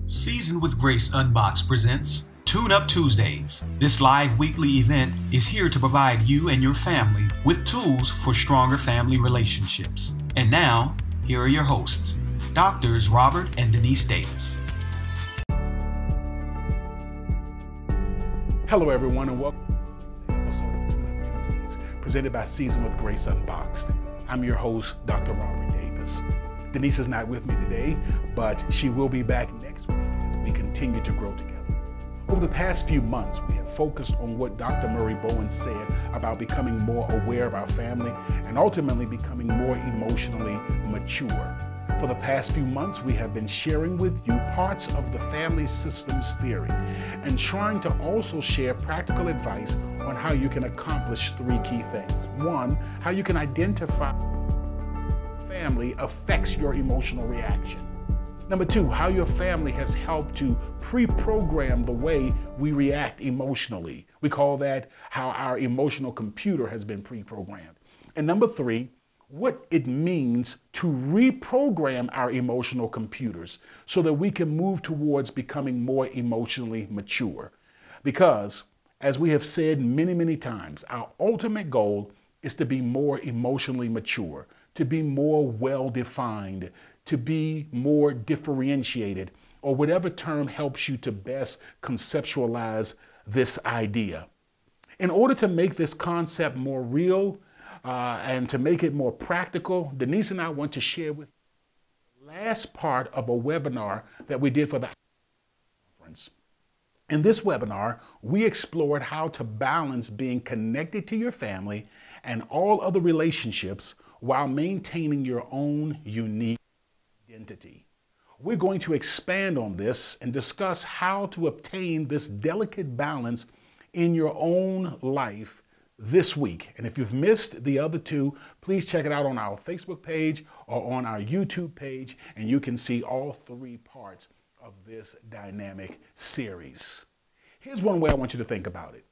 Seasoned with Grace Unboxed presents Tune Up Tuesdays. This live weekly event is here to provide you and your family with tools for stronger family relationships. And now, here are your hosts, Doctors Robert and Denise Davis. Hello everyone and welcome to the episode of Tune Up Tuesdays, presented by Seasoned with Grace Unboxed. I'm your host, Dr. Robert Davis. Denise is not with me today, but she will be back next week as we continue to grow together. Over the past few months, we have focused on what Dr. Murray Bowen said about becoming more aware of our family and ultimately becoming more emotionally mature. For the past few months, we have been sharing with you parts of the family systems theory and trying to also share practical advice on how you can accomplish three key things. One, how you can identify family affects your emotional reaction. Number two, how your family has helped to pre-program the way we react emotionally. We call that how our emotional computer has been pre-programmed. And number three, what it means to reprogram our emotional computers so that we can move towards becoming more emotionally mature. Because, as we have said many, many times, our ultimate goal is to be more emotionally mature, to be more well-defined, to be more differentiated, or whatever term helps you to best conceptualize this idea. In order to make this concept more real and to make it more practical, Denise and I want to share with you the last part of a webinar that we did for the conference. In this webinar, we explored how to balance being connected to your family and all other relationships while maintaining your own unique identity. We're going to expand on this and discuss how to obtain this delicate balance in your own life this week. And if you've missed the other two, please check it out on our Facebook page or on our YouTube page, and you can see all three parts of this dynamic series. Here's one way I want you to think about it.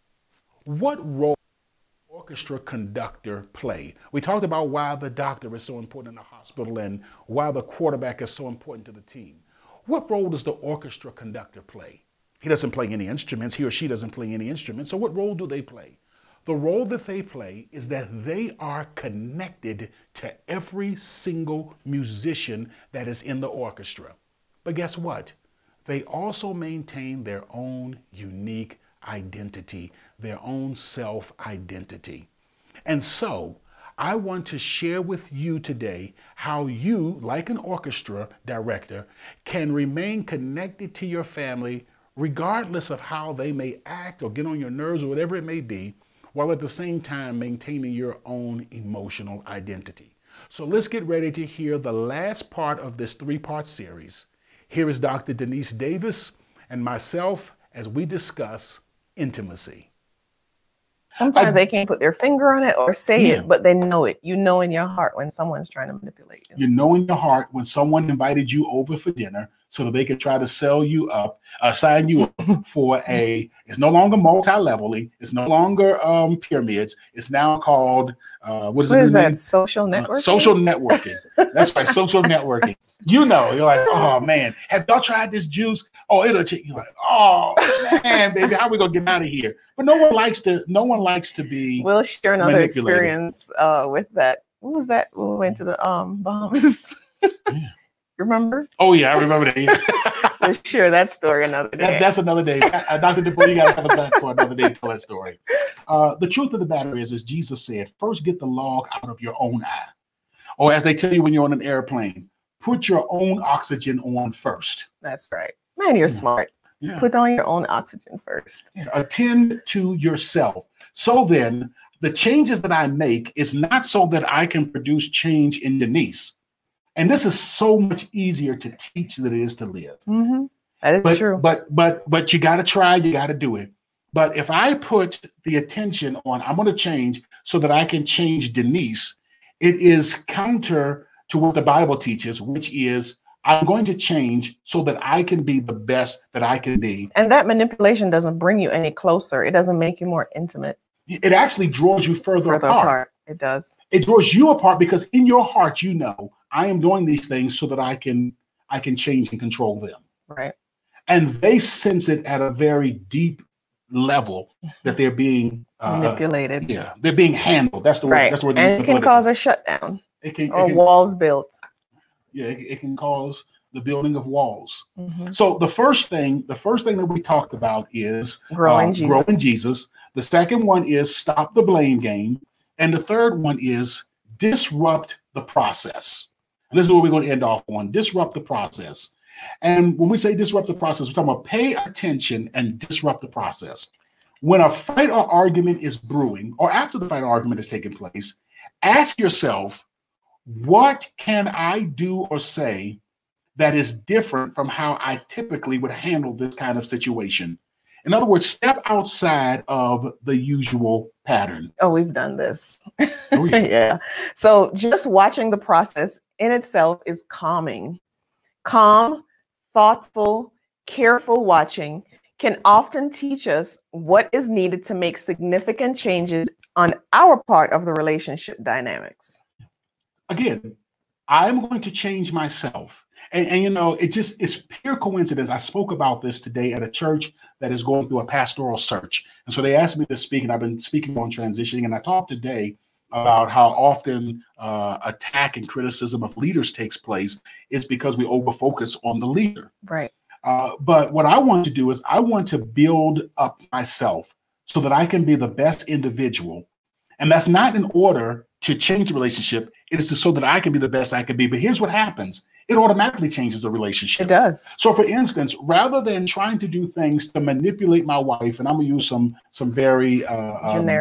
What role does the orchestra conductor play? We talked about why the doctor is so important in the hospital and why the quarterback is so important to the team. What role does the orchestra conductor play? He doesn't play any instruments. He or she doesn't play any instruments. So what role do they play? The role that they play is that they are connected to every single musician that is in the orchestra. But guess what? They also maintain their own unique identity, their own self-identity. And so I want to share with you today how you, like an orchestra director, can remain connected to your family regardless of how they may act or get on your nerves or whatever it may be, while at the same time maintaining your own emotional identity. So let's get ready to hear the last part of this three-part series. Here is Dr. Denise Davis and myself as we discuss intimacy. Sometimes they can't put their finger on it or say it, but they know it. You know in your heart when someone's trying to manipulate you. You know in your heart when someone invited you over for dinner so that they could try to sell you up, sign you up for it's no longer multi-leveling, it's no longer pyramids, it's now called, what is that? Social networking? Social networking. That's right, social networking. You know, you're like, oh man, have y'all tried this juice? Oh, it'll change. You're like, oh man, baby, how are we gonna get out of here? But no one likes to be. We'll share another experience with that. What was that? We went to the Bahamas. Yeah. Remember? Oh yeah, I remember that. Yeah. We'll share that story another day. That's another day. Dr. DeBoer, you gotta have us back for another day to tell that story. The truth of the matter is, as Jesus said, first get the log out of your own eye. Or as they tell you when you're on an airplane, put your own oxygen on first. That's right. Man, you're smart. Yeah. Put on your own oxygen first. Yeah. Attend to yourself. So then, the changes that I make is not so that I can produce change in Denise. And this is so much easier to teach than it is to live. Mm-hmm. That is true. But you got to try, you got to do it. But if I put the attention on, I'm going to change so that I can change Denise, it is counter to what the Bible teaches, which is I'm going to change so that I can be the best that I can be. And that manipulation doesn't bring you any closer. It doesn't make you more intimate. It actually draws you further apart. It does. It draws you apart because in your heart, you know, I am doing these things so that I can change and control them. Right. And they sense it at a very deep level that they're being manipulated. Yeah, they're being handled. That's the word. Right. That's the word. And it can cause a shutdown. It can, walls built. Yeah, it can cause the building of walls. So the first thing that we talked about is growing Jesus. The second one is stop the blame game. And the third one is disrupt the process. And this is what we're going to end off on. Disrupt the process. And when we say disrupt the process, we're talking about pay attention and disrupt the process. When a fight or argument is brewing, or after the fight or argument is taking place, ask yourself, what can I do or say that is different from how I typically would handle this kind of situation? In other words, step outside of the usual pattern. Oh, we've done this. Oh, yeah. Yeah. So just watching the process in itself is calming. Calm, thoughtful, careful watching can often teach us what is needed to make significant changes on our part of the relationship dynamics. Again, I'm going to change myself. And you know, it's pure coincidence. I spoke about this today at a church that is going through a pastoral search. And so they asked me to speak, and I've been speaking on transitioning. And I talked today about how often attack and criticism of leaders takes place is because we overfocus on the leader. Right. But what I want to do is I want to build up myself so that I can be the best individual. And that's not in order to change the relationship. It is so that I can be the best I can be. But here's what happens. It automatically changes the relationship. It does. So for instance, rather than trying to do things to manipulate my wife, and I'm gonna use some very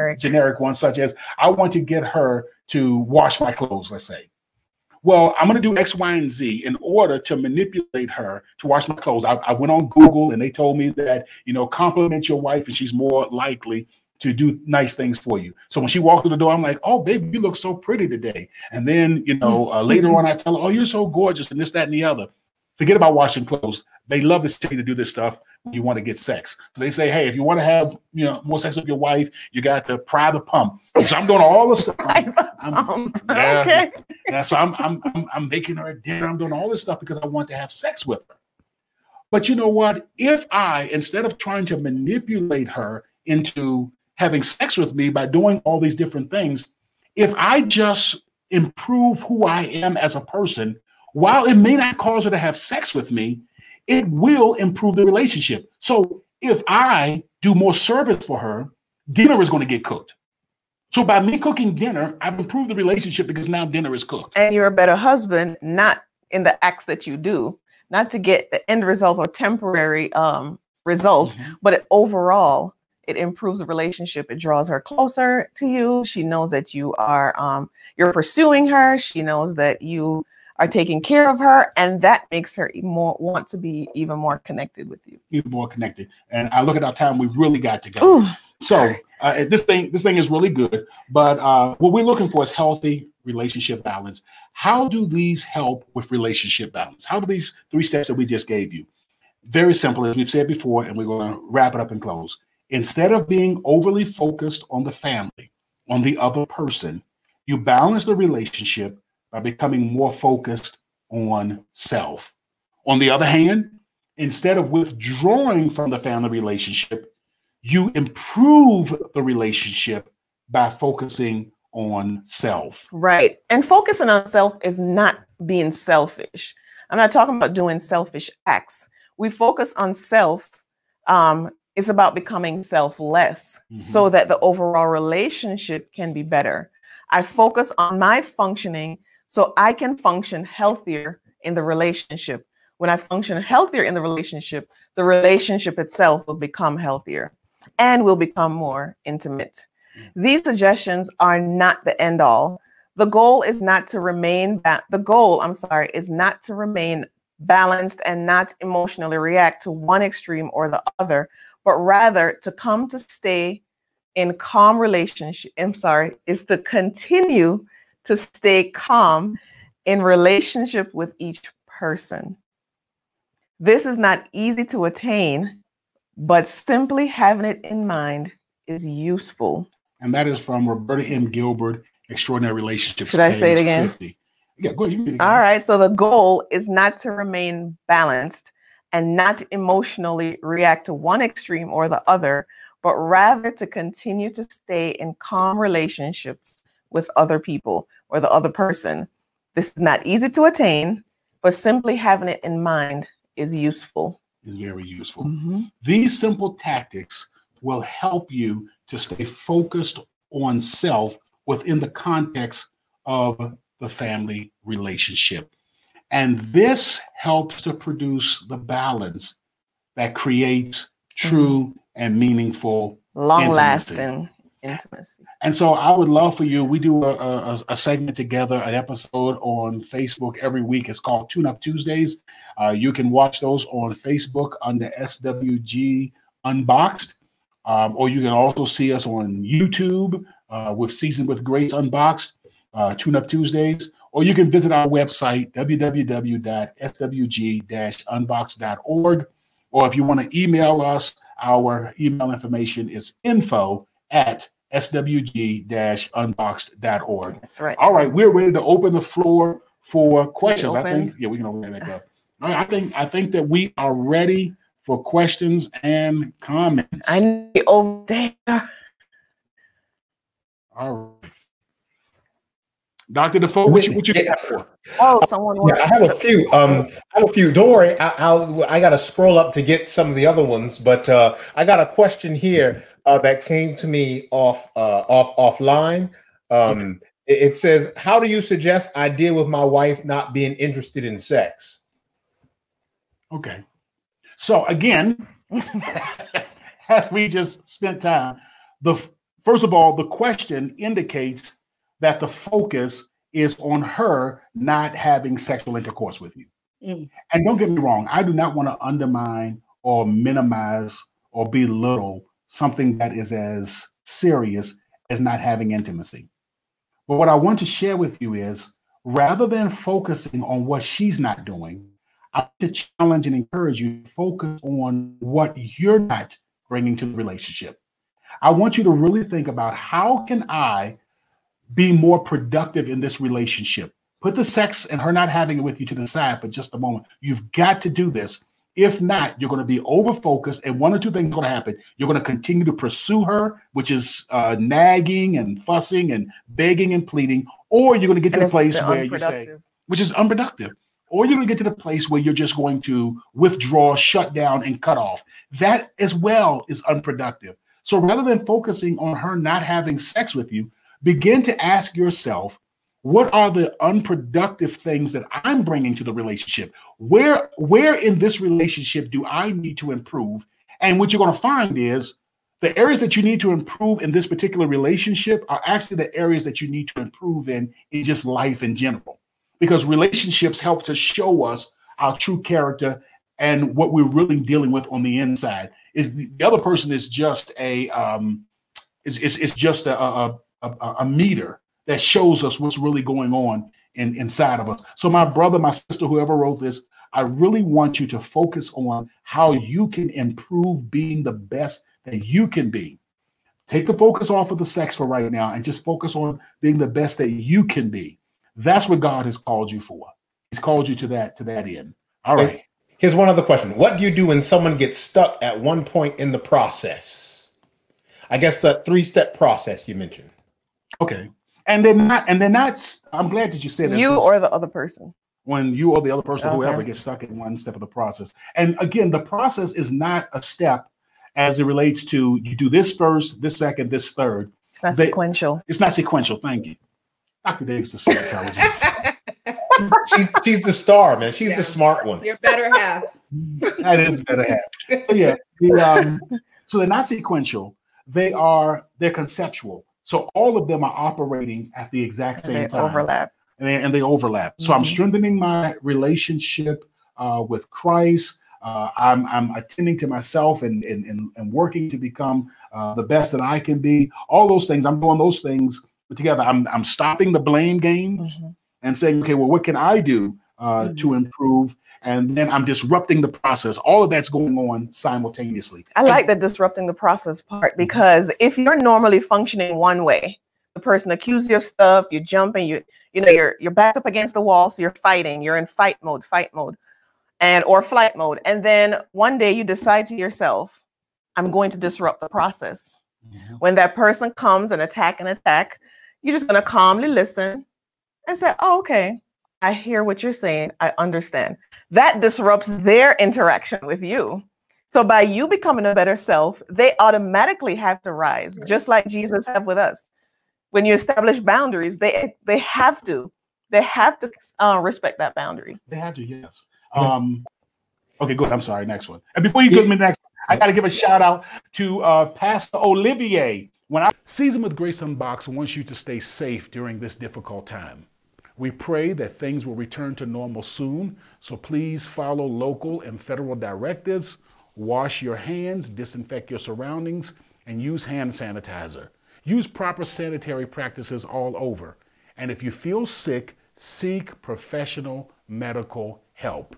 generic ones, such as I want to get her to wash my clothes, let's say. Well, I'm going to do X, Y, and Z in order to manipulate her to wash my clothes. I went on Google and they told me that, compliment your wife and she's more likely to do nice things for you. So when she walked through the door, I'm like, oh, baby, you look so pretty today. And then, later on, I tell her, oh, you're so gorgeous and this, that, and the other. Forget about washing clothes. They love to see you to do this stuff when you want to get sex. So they say, hey, if you want to have, more sex with your wife, you got to pry the pump. So I'm doing all this stuff. Okay. Yeah, so I'm making her a dinner. I'm doing all this stuff because I want to have sex with her. But you know what? If I, instead of trying to manipulate her into having sex with me by doing all these different things, if I just improve who I am as a person, while it may not cause her to have sex with me, it will improve the relationship. So if I do more service for her, dinner is going to get cooked. So by me cooking dinner, I've improved the relationship because now dinner is cooked. And you're a better husband, not in the acts that you do, not to get the end result or temporary result, but overall, it improves the relationship. It draws her closer to you. She knows that you are, you're pursuing her. She knows that you are taking care of her, and that makes her want to be even more connected with you. Even more connected. And I look at our time, we really got to go. Ooh. So this thing is really good, but what we're looking for is healthy relationship balance. How do these help with relationship balance? How do these 3 steps that we just gave you? Very simple, as we've said before, and we're going to wrap it up and close. Instead of being overly focused on the family, on the other person, you balance the relationship by becoming more focused on self. On the other hand, instead of withdrawing from the family relationship, you improve the relationship by focusing on self. Right. And focusing on self is not being selfish. I'm not talking about doing selfish acts. We focus on self. It's about becoming selfless so that the overall relationship can be better. I focus on my functioning so I can function healthier in the relationship. When I function healthier in the relationship itself will become healthier and will become more intimate. These suggestions are not the end all. The goal is not to remain is not to remain balanced and not emotionally react to one extreme or the other, but rather to come to stay in calm relationship. Is to continue to stay calm in relationship with each person. This is not easy to attain, but simply having it in mind is useful. And that is from Roberta M. Gilbert, Extraordinary Relationships. Should I say it again? 50. Yeah, go ahead. All right. So the goal is not to remain balanced and not emotionally react to one extreme or the other, but rather to continue to stay in calm relationships with other people or the other person. This is not easy to attain, but simply having it in mind is useful. Is very useful. These simple tactics will help you to stay focused on self within the context of the family relationship. And this helps to produce the balance that creates true and meaningful, long-lasting intimacy. And so I would love for you, we do a segment together, an episode on Facebook every week. It's called Tune Up Tuesdays. You can watch those on Facebook under SWG Unboxed, or you can also see us on YouTube with Seasoned with Grace Unboxed, Tune Up Tuesdays, or you can visit our website, www.swg-unboxed.org, or if you want to email us, our email information is info@swg-unboxed.org. That's right. All right, we're ready to open the floor for questions. I think, we can open that back up. All right, I think that we are ready for questions and comments. I need over there. All right. Dr. Defoe, what you got for? Oh, someone. Yeah, I have a few. Don't worry. I got to scroll up to get some of the other ones, but I got a question here that came to me offline. It says, "How do you suggest I deal with my wife not being interested in sex?" Okay. So again, as we just spent time, first of all, the question indicates that the focus is on her not having sexual intercourse with you. And don't get me wrong, I do not want to undermine or minimize or belittle something that is as serious as not having intimacy. But what I want to share with you is, rather than focusing on what she's not doing, I want to challenge and encourage you to focus on what you're not bringing to the relationship. I want you to really think about, how can I be more productive in this relationship? Put the sex and her not having it with you to the side for just a moment. You've got to do this. If not, you're going to be over-focused, and one or two things are going to happen. You're going to continue to pursue her, which is nagging and fussing and begging and pleading, or you're going to get to the place where you say, which is unproductive, or you're going to get to the place where you're just going to withdraw, shut down, and cut off. That as well is unproductive. So rather than focusing on her not having sex with you, begin to ask yourself, what are the unproductive things that I'm bringing to the relationship? Where in this relationship do I need to improve? And what you're going to find is the areas that you need to improve in this particular relationship are actually the areas that you need to improve in just life in general. Because relationships help to show us our true character and what we're really dealing with on the inside. Is the other person is just a meter that shows us what's really going on inside of us. So my brother, my sister, whoever wrote this, I really want you to focus on how you can improve being the best that you can be. Take the focus off of the sex for right now and just focus on being the best that you can be. That's what God has called you for. He's called you to that end. All right. Here's one other question. What do you do when someone gets stuck at one point in the process? I guess that 3-step process you mentioned. Okay. And they're not, I'm glad that you said that. You or the other person. When you or the other person, whoever gets stuck in one step of the process. And again, the process is not a step as it relates to, you do this first, this second, this third. It's not sequential. It's not sequential. Thank you. Dr. Davis is so intelligent. she's the star, man. She's the smart one. Your better half. That is better half. So yeah, so they're not sequential. They're conceptual. So all of them are operating at the exact same time. Overlap. And they overlap. So I'm strengthening my relationship with Christ. I'm attending to myself and working to become the best that I can be. All those things, I'm doing those things together. I'm stopping the blame game and saying, okay, well, what can I do to improve? And then I'm disrupting the process. All of that's going on simultaneously. I like the disrupting the process part, because if you're normally functioning one way, the person accuses you of stuff, you're jumping, you're backed up against the wall, so you're fighting, you're in fight mode. or flight mode. And then one day you decide to yourself, I'm going to disrupt the process. Mm-hmm. When that person comes and attack, you're just going to calmly listen and say, oh, okay, I hear what you're saying. I understand. That disrupts their interaction with you. So by you becoming a better self, they automatically have to rise, just like Jesus have with us. When you establish boundaries, they have to respect that boundary. They have to, yes. Okay, good. I'm sorry. Next one. And before you give me the next one, I got to give a shout out to Pastor Olivier. Season with Grace Unboxed wants you to stay safe during this difficult time. We pray that things will return to normal soon, so please follow local and federal directives, wash your hands, disinfect your surroundings, and use hand sanitizer. Use proper sanitary practices all over. And if you feel sick, seek professional medical help.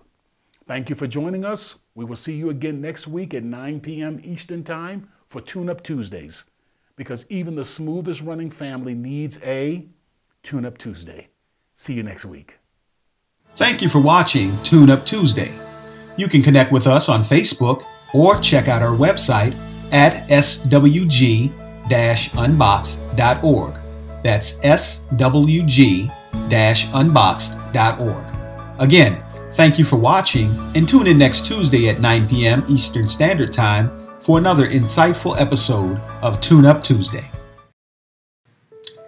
Thank you for joining us. We will see you again next week at 9 p.m. Eastern Time for Tune-Up Tuesdays, because even the smoothest running family needs a Tune-Up Tuesday. See you next week. Thank you for watching Tune-Up Tuesday. You can connect with us on Facebook or check out our website at swg-unboxed.org. That's swg-unboxed.org. Again, thank you for watching, and tune in next Tuesday at 9 p.m. Eastern Standard Time for another insightful episode of Tune-Up Tuesday.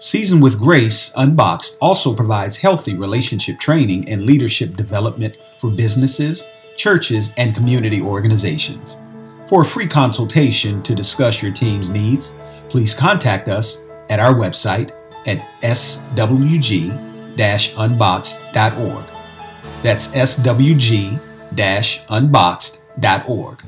Season with Grace Unboxed also provides healthy relationship training and leadership development for businesses, churches, and community organizations. For a free consultation to discuss your team's needs, please contact us at our website at swg-unboxed.org. That's swg-unboxed.org.